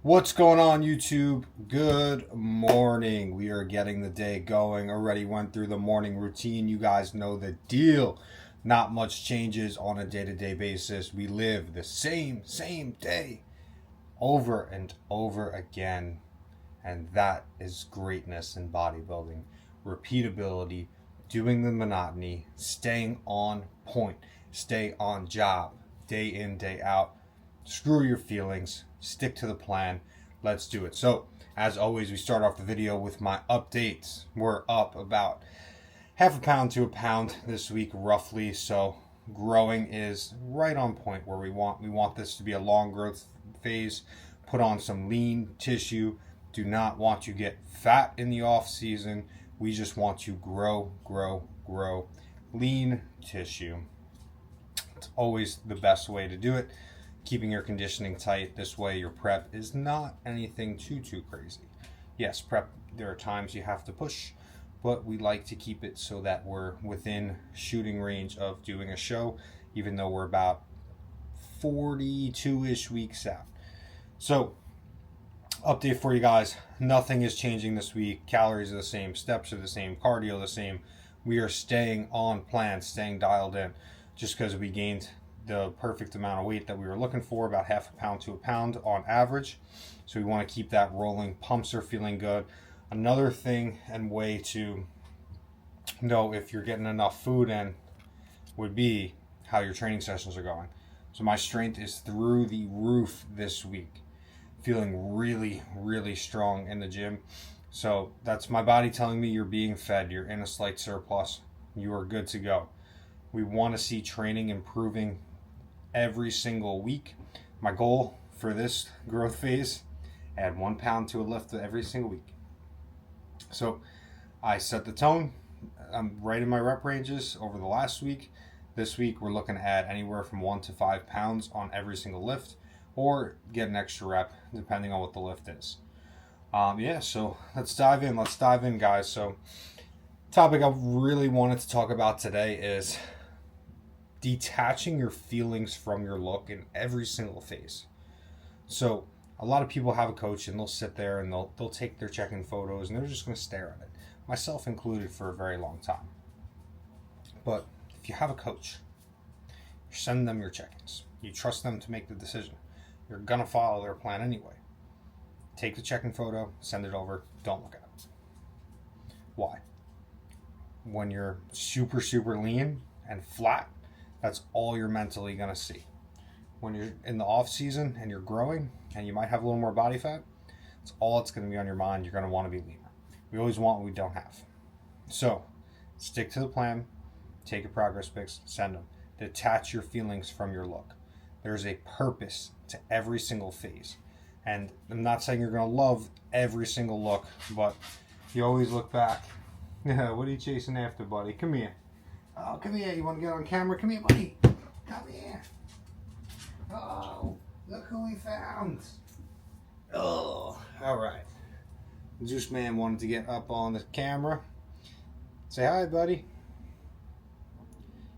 What's going on, YouTube? Good morning. We are getting the day going. Already went through the morning routine. You guys know the deal. Not much changes on a day-to-day basis. We live the same day over and over again. And that is greatness in bodybuilding. Repeatability, doing the monotony, staying on point, stay on job, day in, day out. Screw your feelings, stick to the plan. Let's do it. So, as always, we start off the video with my updates. We're up about half a pound to a pound this week, roughly. So, growing is right on point where we want. We want this to be a long growth phase. Put on some lean tissue. Do not want to get fat in the off season. We just want to grow lean tissue. It's always the best way to do it. Keeping your conditioning tight. This way your prep is not anything too crazy. Yes, prep, there are times you have to push, but we like to keep it so that we're within shooting range of doing a show, even though we're about 42-ish weeks out. So, update for you guys. Nothing is changing this week. Calories are the same, steps are the same, cardio the same. We are staying on plan, staying dialed in, just because we gained the perfect amount of weight that we were looking for, about half a pound to a pound on average. So we want to keep that rolling. Pumps are feeling good. Another thing and way to know if you're getting enough food in would be how your training sessions are going. So my strength is through the roof this week. Feeling really strong in the gym. So that's my body telling me you're being fed, you're in a slight surplus, you are good to go. We want to see training improving every single week. My goal for this growth phase, add 1 pound to a lift every single week. So I set the tone. I'm right in my rep ranges over the last week. This week we're looking to add anywhere from 1 to 5 pounds on every single lift, or get an extra rep depending on what the lift is. So let's dive in, guys. So topic I really wanted to talk about today is detaching your feelings from your look in every single phase. So a lot of people have a coach and they'll sit there and they'll take their check-in photos and they're just going to stare at it, myself included, for a very long time. But if you have a coach, you send them your check-ins, you trust them to make the decision, you're going to follow their plan anyway. Take the check-in photo, send it over, don't look at it. Why? When you're super lean and flat, that's all you're mentally going to see. When you're in the off season and you're growing and you might have a little more body fat, it's all that's going to be on your mind. You're going to want to be leaner. We always want what we don't have. So stick to the plan, take your progress pics, send them. Detach your feelings from your look. There's a purpose to every single phase. And I'm not saying you're going to love every single look, but you always look back. Yeah, what are you chasing after, buddy? Come here. Oh, come here. You want to get on camera? Come here, buddy. Come here. Oh, look who we found. Oh, all right. Juice Man wanted to get up on the camera. Say hi, buddy.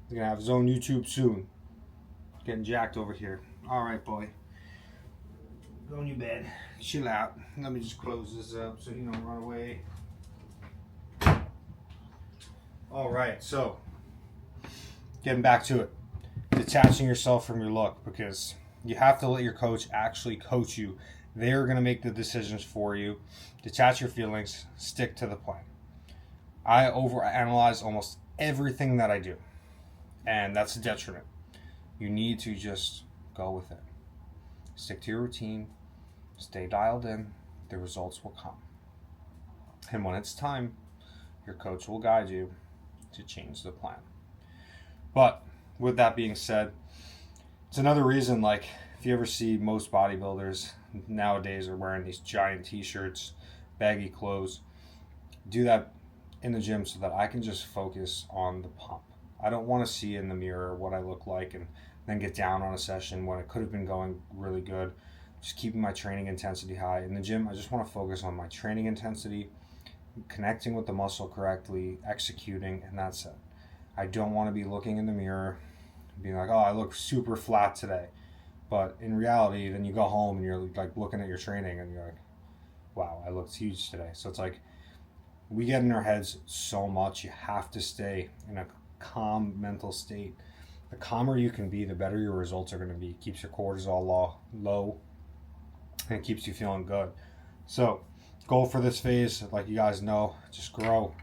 He's going to have his own YouTube soon. Getting jacked over here. All right, boy. Go in your bed. Chill out. Let me just close this up so you don't run away. All right, so getting back to it. Detaching yourself from your look, because you have to let your coach actually coach you. They're going to make the decisions for you. Detach your feelings. Stick to the plan. I overanalyze almost everything that I do, and that's a detriment. You need to just go with it. Stick to your routine. Stay dialed in. The results will come. And when it's time, your coach will guide you to change the plan. But with that being said, it's another reason, like, if you ever see most bodybuilders nowadays are wearing these giant t-shirts, baggy clothes, do that in the gym so that I can just focus on the pump. I don't want to see in the mirror what I look like and then get down on a session when it could have been going really good. Just keeping my training intensity high. In the gym, I just want to focus on my training intensity, connecting with the muscle correctly, executing, and that's it. I don't want to be looking in the mirror being like, oh, I look super flat today. But in reality, then you go home and you're like looking at your training and you're like, wow, I looked huge today. So it's like we get in our heads so much. You have to stay in a calm mental state. The calmer you can be, the better your results are going to be. It keeps your cortisol low and it keeps you feeling good. So goal for this phase, like you guys know, just grow.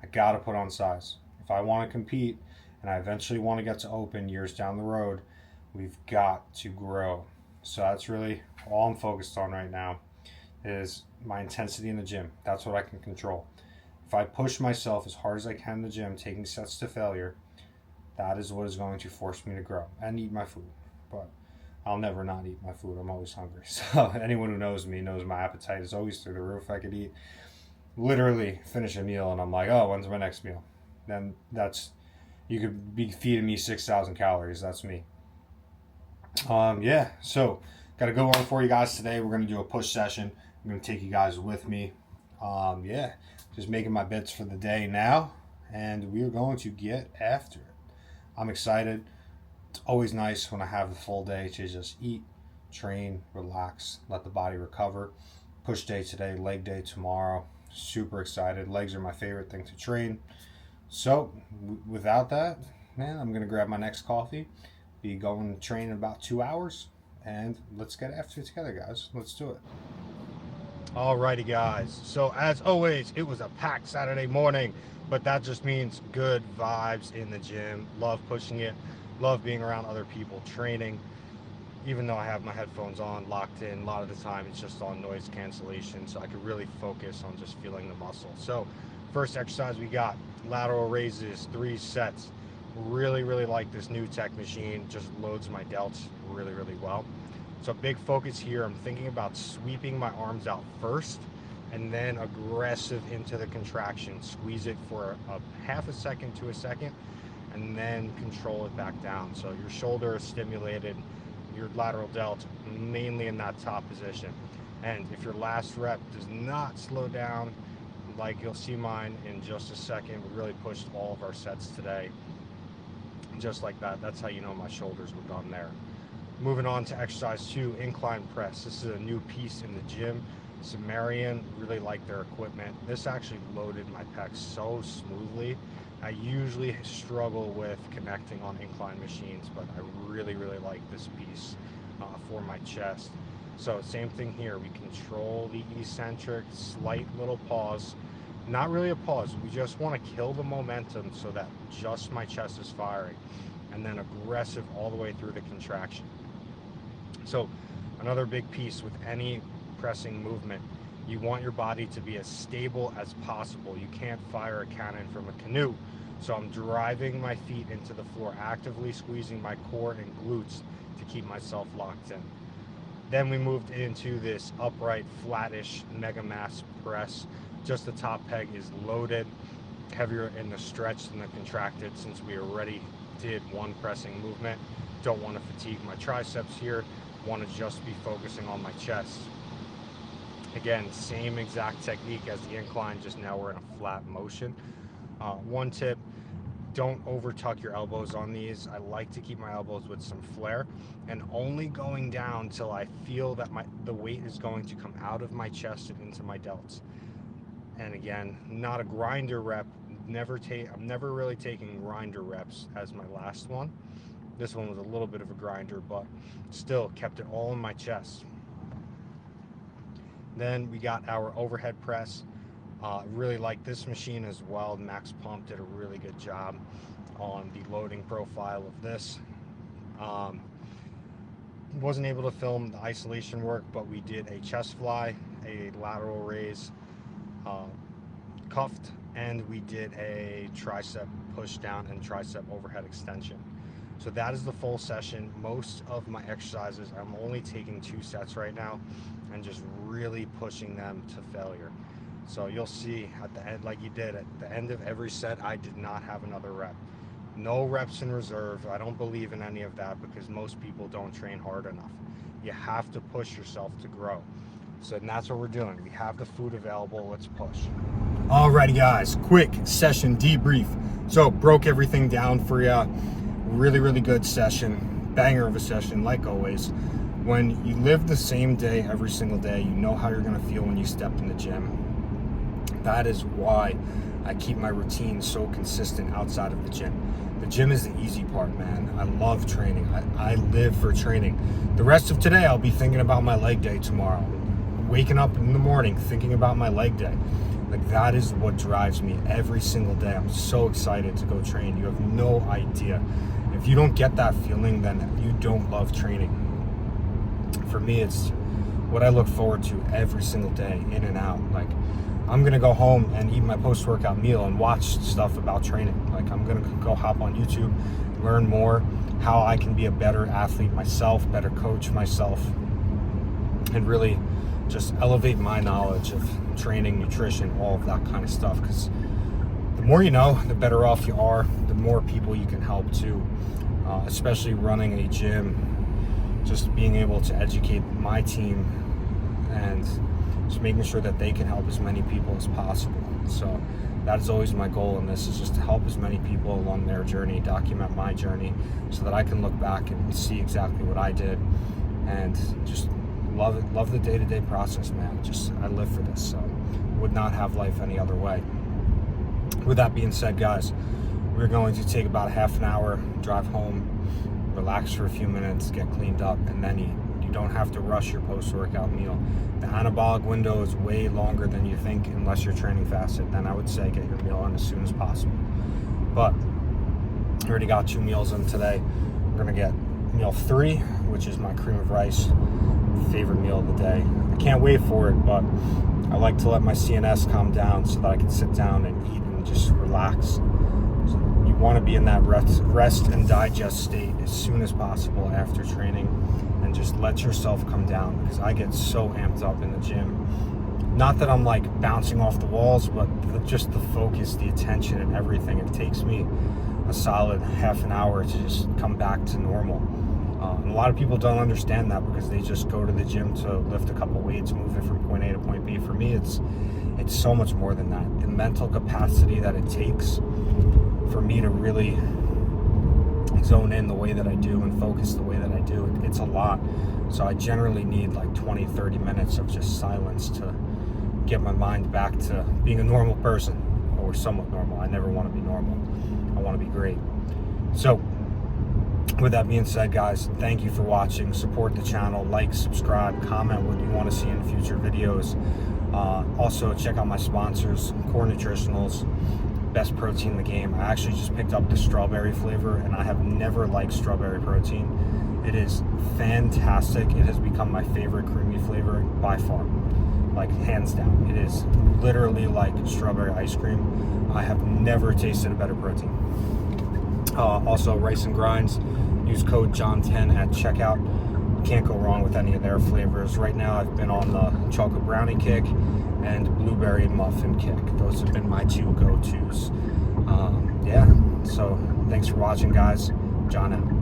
I got to put on size. If I want to compete and I eventually want to get to open years down the road, we've got to grow. So that's really all I'm focused on right now is my intensity in the gym. That's what I can control. If I push myself as hard as I can in the gym, taking sets to failure, that is what is going to force me to grow and eat my food. But I'll never not eat my food. I'm always hungry. So anyone who knows me knows my appetite is always through the roof. I could eat, literally finish a meal and I'm like, oh, when's my next meal? Then you could be feeding me 6,000 calories. That's me. Yeah, so got a good one for you guys today. We're going to do a push session. I'm going to take you guys with me. Yeah, just making my bets for the day now, and we are going to get after it. I'm excited. It's always nice when I have the full day to just eat, train, relax, let the body recover. Push day today, leg day tomorrow. Super excited. Legs are my favorite thing to train. So without that, man, I'm going to grab my next coffee, be going to train in about 2 hours, and let's get after it together, guys. Let's do it. Alrighty, guys. So as always, it was a packed Saturday morning, but that just means good vibes in the gym. Love pushing it. Love being around other people training. Even though I have my headphones on, locked in, a lot of the time it's just on noise cancellation, so I could really focus on just feeling the muscle. So first exercise we got, lateral raises, 3 sets. Really like this new tech machine. Just loads my delts really well. So big focus here. I'm thinking about sweeping my arms out first and then aggressive into the contraction. Squeeze it for a half a second to a second and then control it back down. So your shoulder is stimulated, your lateral delt mainly in that top position. And if your last rep does not slow down, like you'll see mine in just a second, we really pushed all of our sets today. Just like that. That's how you know my shoulders were done there. Moving on to exercise 2, incline press. This is a new piece in the gym. Sumerian, really like their equipment. This actually loaded my pecs so smoothly. I usually struggle with connecting on incline machines, but I really like this piece for my chest. So same thing here. We control the eccentric, slight little pause. Not really a pause. We just want to kill the momentum so that just my chest is firing, and then aggressive all the way through the contraction. So another big piece with any pressing movement, you want your body to be as stable as possible. You can't fire a cannon from a canoe. So I'm driving my feet into the floor, actively squeezing my core and glutes to keep myself locked in. Then we moved into this upright, flattish mega mass press. Just the top peg is loaded, heavier in the stretch than the contracted, since we already did one pressing movement. Don't want to fatigue my triceps here. Want to just be focusing on my chest. Again, same exact technique as the incline, just now we're in a flat motion. One tip, don't over tuck your elbows on these. I like to keep my elbows with some flare and only going down till I feel that the weight is going to come out of my chest and into my delts. And again, not a grinder rep. I'm never really taking grinder reps as my last one. This one was a little bit of a grinder, but still kept it all in my chest. Then we got our overhead press. Really like this machine as well. Max Pump did a really good job on the loading profile of this. Wasn't able to film the isolation work, but we did a chest fly, a lateral raise, cuffed, and we did a tricep push down and tricep overhead extension. So that is the full session. Most of my exercises, I'm only taking 2 sets right now and just really pushing them to failure. So you'll see at the end, like you did at the end of every set, I did not have another rep. No reps in reserve. I don't believe in any of that because most people don't train hard enough. You have to push yourself to grow. So that's what we're doing. We have the food available. Let's push. Alrighty, guys. Quick session debrief. So broke everything down for you. Really good session. banger of a session, like always. When you live the same day every single day, you know how you're going to feel when you step in the gym. That is why I keep my routine so consistent outside of the gym. The gym is the easy part, man. I love training. I live for training. The rest of today, I'll be thinking about my leg day tomorrow. Waking up in the morning, thinking about my leg day. Like, that is what drives me every single day. I'm so excited to go train. You have no idea. If you don't get that feeling, then you don't love training. For me, it's what I look forward to every single day, in and out. Like, I'm gonna go home and eat my post-workout meal and watch stuff about training. Like, I'm gonna go hop on YouTube, learn more how I can be a better athlete myself, better coach myself, and really just elevate my knowledge of training, nutrition, all of that kind of stuff. Because the more you know, the better off you are, the more people you can help too, especially running a gym. Just being able to educate my team and just making sure that they can help as many people as possible. So that is always my goal in this, is just to help as many people along their journey, document my journey, so that I can look back and see exactly what I did, and just love it. Love the day-to-day process, man. Just, I live for this, so would not have life any other way. With that being said, guys, we're going to take about half an hour, drive home, relax for a few minutes, get cleaned up, and then eat. You don't have to rush your post-workout meal. The anabolic window is way longer than you think, unless you're training fasted. Then I would say get your meal on as soon as possible. But I already got 2 meals in today. We're gonna get meal 3, which is my cream of rice, favorite meal of the day. I can't wait for it, but I like to let my CNS calm down so that I can sit down and eat and just relax. You want to be in that rest and digest state as soon as possible after training, and just let yourself come down, because I get so amped up in the gym. Not that I'm like bouncing off the walls, but just the focus, the attention, and everything. It takes me a solid half an hour to just come back to normal. And a lot of people don't understand that, because they just go to the gym to lift a couple weights, move it from point A to point B. For me, it's so much more than that. The mental capacity that it takes for me to really zone in the way that I do and focus the way that I do, it's a lot. So I generally need like 20-30 minutes of just silence to get my mind back to being a normal person, or somewhat normal. I never want to be normal. I want to be great. So with that being said, guys, thank you for watching. Support the channel, like, subscribe, comment what you want to see in future videos. Also, check out my sponsors, Core Nutritionals, best protein in the game. I actually just picked up the strawberry flavor, and I have never liked strawberry protein. It is fantastic. It has become my favorite creamy flavor by far, like hands down. It is literally like strawberry ice cream. I have never tasted a better protein. Also, Rice and Grinds, use code John10 at checkout. Can't go wrong with any of their flavors. Right now I've been on the chocolate brownie kick and blueberry muffin kick. Those have been my 2 go-tos. Yeah, so thanks for watching, guys. John out.